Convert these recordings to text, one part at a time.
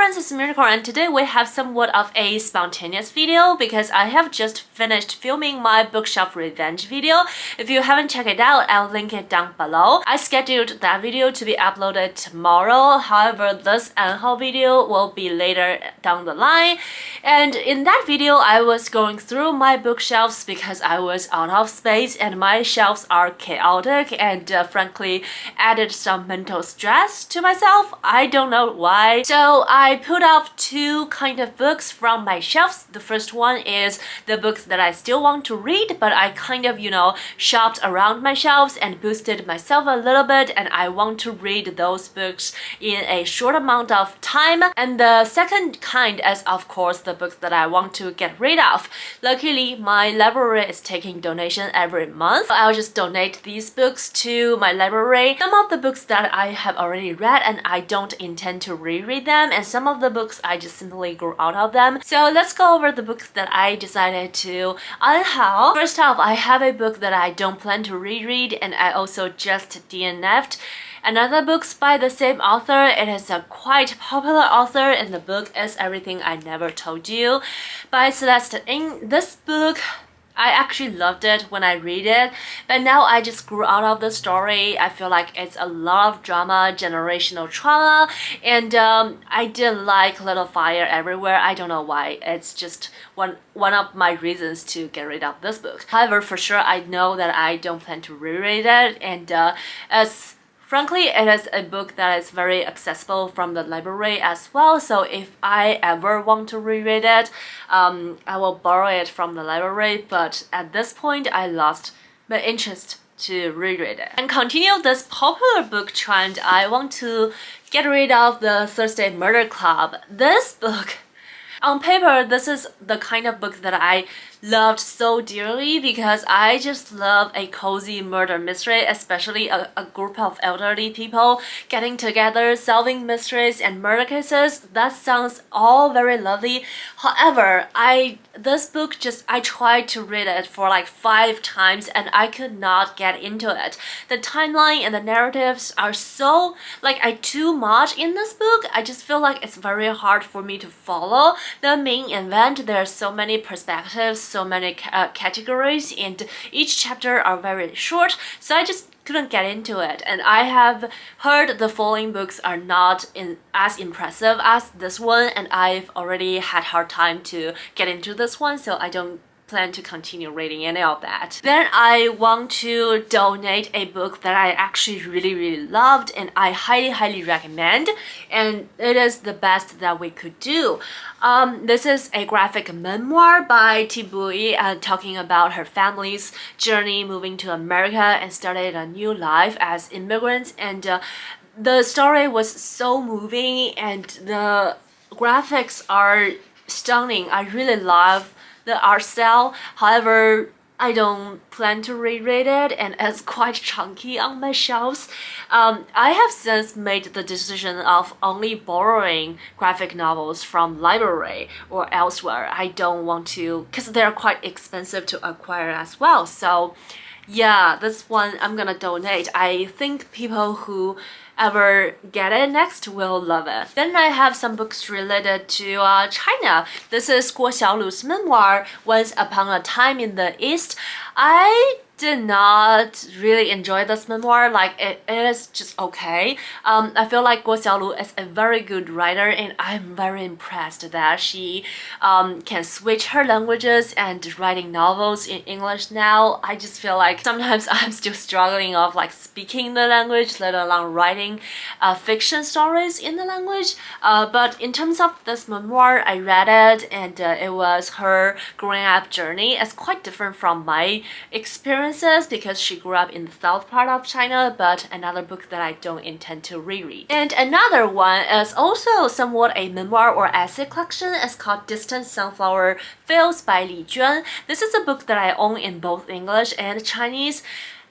friends, it's Miracle, and today we have somewhat of a spontaneous video because I have just finished filming my bookshelf revenge video. If you haven't checked it out, I'll link it down below. I scheduled that video to be uploaded tomorrow, however this UNHAUL video will be later down the line. And in that video, I was going through my bookshelves because I was out of space and my shelves are chaotic and frankly added some mental stress to myself. I don't know why. So I put up two kind of books from my shelves. The first one is the books that I still want to read, but I kind of, shopped around my shelves and boosted myself a little bit, and I want to read those books in a short amount of time. And the second kind is, of course, the books that I want to get rid of. Luckily, my library is taking donation every month. I'll just donate these books to my library. Some of the books that I have already read and I don't intend to reread them, and some of the books I just simply grew out of them. So let's go over the books that I decided to unhaul. First off, I have a book that I don't plan to reread, and I also just DNF'd another book by the same author. It is a quite popular author, and the book is Everything I Never Told You by Celeste Ng. This book, I actually loved it when I read it, but now I just grew out of the story. I feel like it's a lot of drama, generational trauma, and I didn't like Little Fire Everywhere. I don't know why. It's just one of my reasons to get rid of this book. However, for sure, I know that I don't plan to reread it, and frankly, it is a book that is very accessible from the library as well, so if I ever want to reread it, I will borrow it from the library, but at this point, I lost my interest to reread it. And continue this popular book trend, I want to get rid of the Thursday Murder Club. This book, on paper, this is the kind of book that I loved so dearly because I just love a cozy murder mystery, especially a group of elderly people getting together, solving mysteries and murder cases. That sounds all very lovely. However, this book I tried to read it for like 5 times and I could not get into it. The timeline and the narratives are so too much in this book. I just feel like it's very hard for me to follow the main event. There are so many perspectives, so many categories, and each chapter are very short, so I just couldn't get into it. And I have heard the following books are not as impressive as this one, and I've already had hard time to get into this one, so I don't plan to continue reading any of that. Then I want to donate a book that I actually really loved and I highly recommend, and it is the best that we could do. This is a graphic memoir by Tibui talking about her family's journey moving to America and started a new life as immigrants, and the story was so moving and the graphics are stunning. I really love the art style. However, I don't plan to reread it, and it's quite chunky on my shelves. I have since made the decision of only borrowing graphic novels from library or elsewhere. I don't want to, because they're quite expensive to acquire as well. So yeah, this one I'm gonna donate. I think people who ever get it next will love it. Then I have some books related to China. This is Guo Xiaolu's memoir, Once Upon a Time in the East. I did not really enjoy this memoir. It is just okay. I feel like Guo Xiaolu is a very good writer, and I'm very impressed that she can switch her languages and writing novels in English now. I just feel like sometimes I'm still struggling of speaking the language, let alone writing fiction stories in the language. But in terms of this memoir, I read it, and it was her growing up journey. It's quite different from my experiences because she grew up in the south part of China, but another book that I don't intend to reread. And another one is also somewhat a memoir or essay collection. It's called Distant Sunflower Fields by Li Juan. This is a book that I own in both English and Chinese.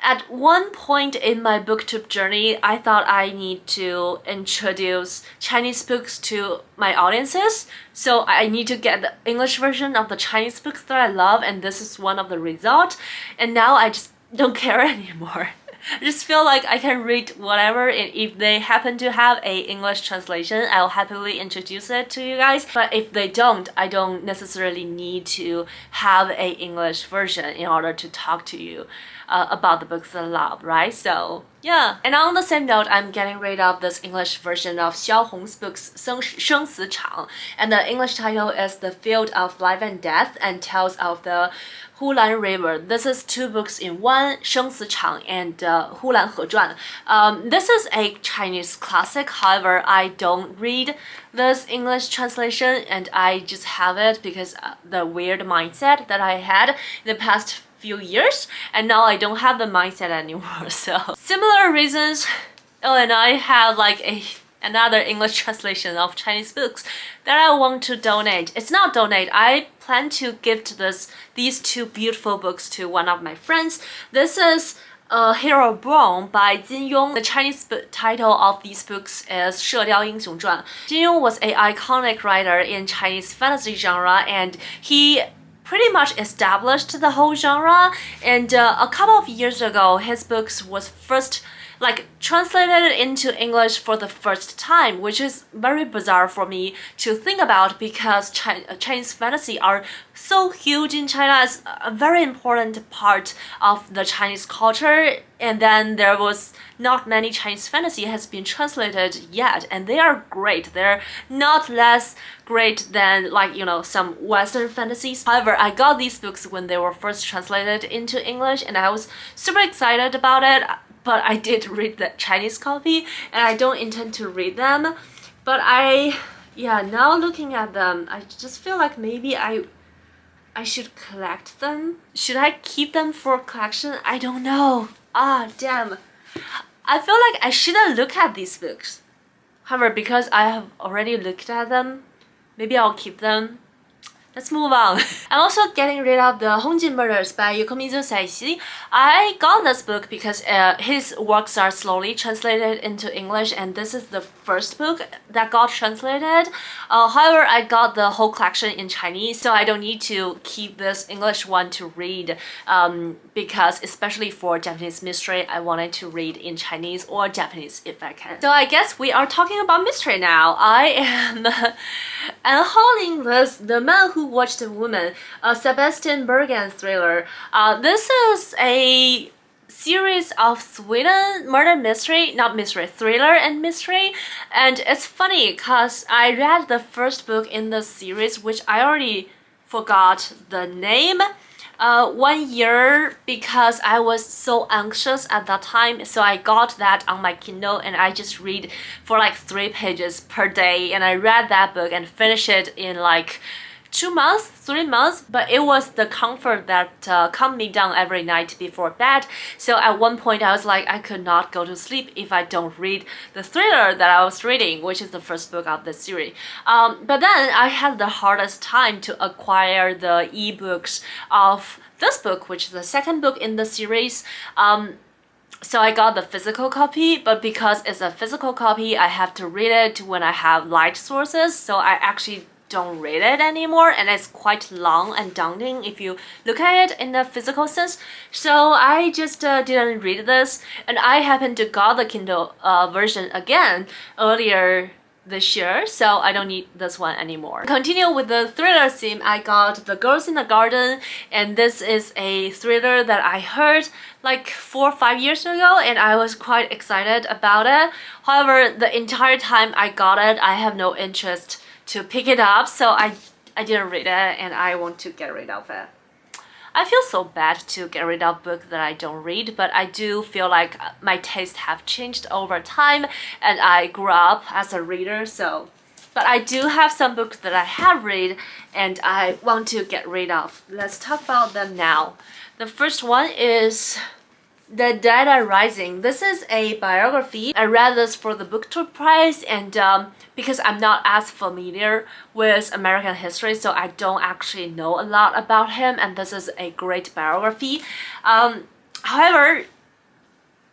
At one point in my booktube journey, I thought I need to introduce Chinese books to my audiences, so I need to get the English version of the Chinese books that I love, and this is one of the results. And now I just don't care anymore. I just feel like I can read whatever, and if they happen to have a English translation, I'll happily introduce it to you guys. But if they don't, I don't necessarily need to have a English version in order to talk to you about the books I love, right? So yeah. And on the same note, I'm getting rid of this English version of Xiao Hong's books 生死场, and the English title is The Field of Life and Death and tells of the Hulan River. This is two books in one, 生死场 and Hulan He Zhuan. This is a Chinese classic, however, I don't read this English translation and I just have it because the weird mindset that I had in the past few years, and now I don't have the mindset anymore. So similar reasons, and I have like another English translation of Chinese books that I want to donate. It's not donate, I plan to gift these two beautiful books to one of my friends. This is Hero Born by Jin Yong. The Chinese title of these books is 射雕英雄传. Jin Yong was an iconic writer in Chinese fantasy genre, and he pretty much established the whole genre, and a couple of years ago his books was first translated into English for the first time, which is very bizarre for me to think about because Chinese fantasy are so huge in China. It's a very important part of the Chinese culture, and then there was not many Chinese fantasy has been translated yet, and they are great. They're not less great than some Western fantasies. However, I got these books when they were first translated into English, and I was super excited about it. But I did read the Chinese copy, and I don't intend to read them. But now looking at them, I just feel like maybe I should collect them. Should I keep them for collection? I don't know. Damn. I feel like I shouldn't look at these books. However, because I have already looked at them, maybe I'll keep them. Let's move on. I'm also getting rid of the Hongjin Murders by Yokomizu Saishi. I got this book because his works are slowly translated into English, and this is the first book that got translated. However, I got the whole collection in Chinese, so I don't need to keep this English one to read because especially for Japanese mystery, I wanted to read in Chinese or Japanese if I can. So I guess we are talking about mystery now. I am unhauling The Man Who Watched a Woman, a Sebastian Bergen thriller. This is a series of Sweden murder mystery, not mystery, thriller and mystery. And it's funny because I read the first book in the series, which I already forgot the name. 1 year because I was so anxious at that time, so I got that on my Kindle and I just read for like 3 pages per day, and I read that book and finished it in like 2 months, 3 months, but it was the comfort that calmed me down every night before bed. So at one point I was like, I could not go to sleep if I don't read the thriller that I was reading, which is the first book of this series. But then I had the hardest time to acquire the ebooks of this book, which is the second book in the series. So I got the physical copy, but because it's a physical copy, I have to read it when I have light sources, so I actually don't read it anymore, and it's quite long and daunting if you look at it in the physical sense. So I just didn't read this, and I happened to got the Kindle version again earlier this year, so I don't need this one anymore. Continue with the thriller theme, I got The Girls in the Garden, and this is a thriller that I heard like 4 or 5 years ago, and I was quite excited about it. However, the entire time I got it, I have no interest to pick it up, so I didn't read it, and I want to get rid of it. I feel so bad to get rid of books that I don't read, but I do feel like my tastes have changed over time, and I grew up as a reader, so. But I do have some books that I have read, and I want to get rid of. Let's talk about them now. The first one is The Dead Are Rising. This is a biography. I read this for the book tour prize, and because I'm not as familiar with American history, so I don't actually know a lot about him, and this is a great biography. However,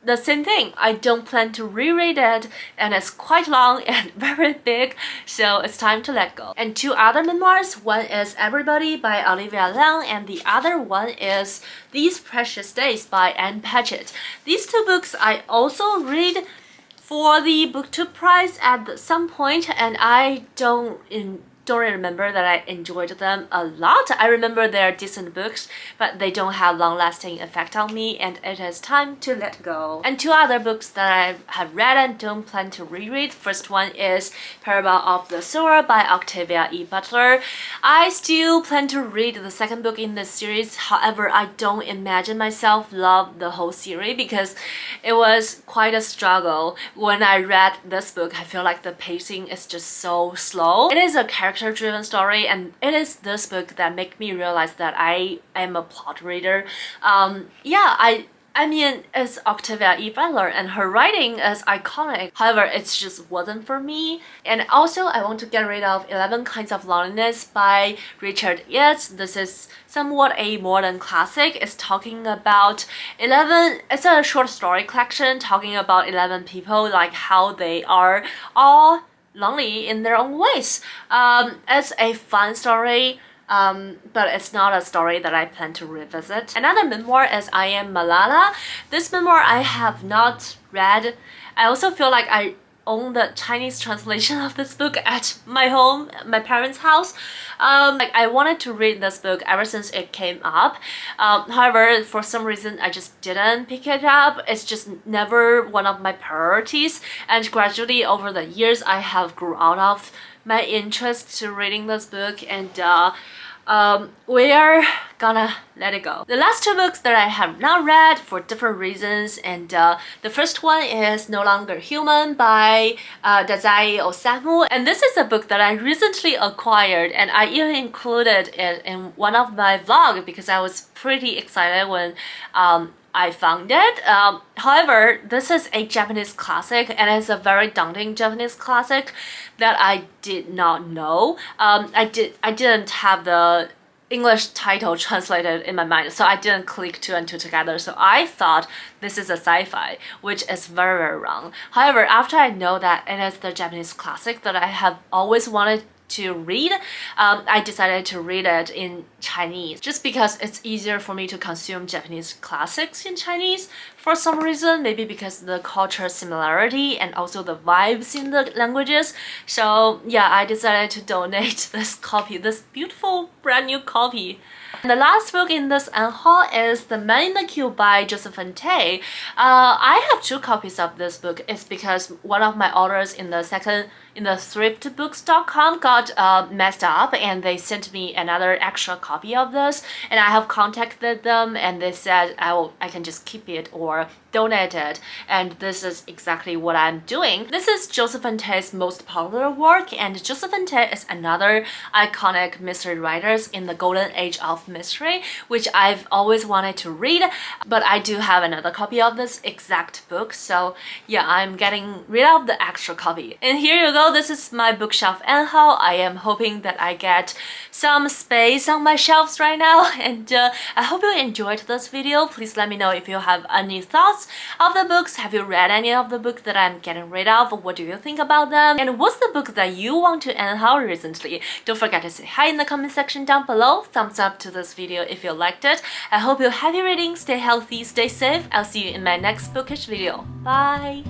the same thing. I don't plan to reread it, and it's quite long and very big, so it's time to let go. And two other memoirs, one is Everybody by Olivia Liang, and the other one is These Precious Days by Anne Patchett. These two books I also read for the BookTube prize at some point, and I don't remember that I enjoyed them a lot. I remember they're decent books, but they don't have long-lasting effect on me, and it is time to let go. And two other books that I have read and don't plan to reread. First one is Parable of the Sower by Octavia E. Butler. I still plan to read the second book in this series. However, I don't imagine myself love the whole series because it was quite a struggle. When I read this book, I feel like the pacing is just so slow. It is a character-driven story, and it is this book that made me realize that I am a plot reader. I mean, it's Octavia E. Butler, and her writing is iconic. However, it just wasn't for me. And also, I want to get rid of 11 Kinds of Loneliness by Richard Yates. This is somewhat a modern classic. It's talking about 11, it's a short story collection talking about 11 people, like how they are all lonely in their own ways. It's a fun story, but it's not a story that I plan to revisit. Another memoir is I Am Malala. This memoir I have not read. I also feel like I own the Chinese translation of this book at my home, my parents' house. I wanted to read this book ever since it came up. However, for some reason, I just didn't pick it up. It's just never one of my priorities. And gradually, over the years, I have grew out of my interest to reading this book, and we are gonna let it go. The last two books that I have not read for different reasons, and the first one is No Longer Human by Dazai Osamu, and this is a book that I recently acquired, and I even included it in one of my vlogs because I was pretty excited when I found it. However, this is a Japanese classic, and it's a very daunting Japanese classic that I did not know. I didn't have the English title translated in my mind, so I didn't click two and two together. So I thought this is a sci-fi, which is very, very wrong. However, after I know that it is the Japanese classic that I have always wanted to read, I decided to read it in Chinese just because it's easier for me to consume Japanese classics in Chinese for some reason, maybe because of the cultural similarity and also the vibes in the languages. So yeah, I decided to donate this copy, this beautiful brand new copy. And the last book in this UNHAUL is The Man in the Cube by Josephine Tey. I have two copies of this book. It's because one of my orders in the thriftbooks.com got messed up, and they sent me another extra copy of this, and I have contacted them, and they said I can just keep it or donate it, and this is exactly what I'm doing. This is Josephine Tey's most popular work, and Josephine Tey is another iconic mystery writer in the golden age of mystery, which I've always wanted to read, but I do have another copy of this exact book, so yeah, I'm getting rid of the extra copy. And here you go, this is my bookshelf UNHAUL. I am hoping that I get some space on my shelves right now, and I hope you enjoyed this video. Please let me know if you have any thoughts of the books. Have you read any of the books that I'm getting rid of? What do you think about them? And what's the book that you want to UNHAUL recently? Don't forget to say hi in the comment section down below. Thumbs up to this video if you liked it. I hope you're happy reading, stay healthy, stay safe. I'll see you in my next bookish video. Bye!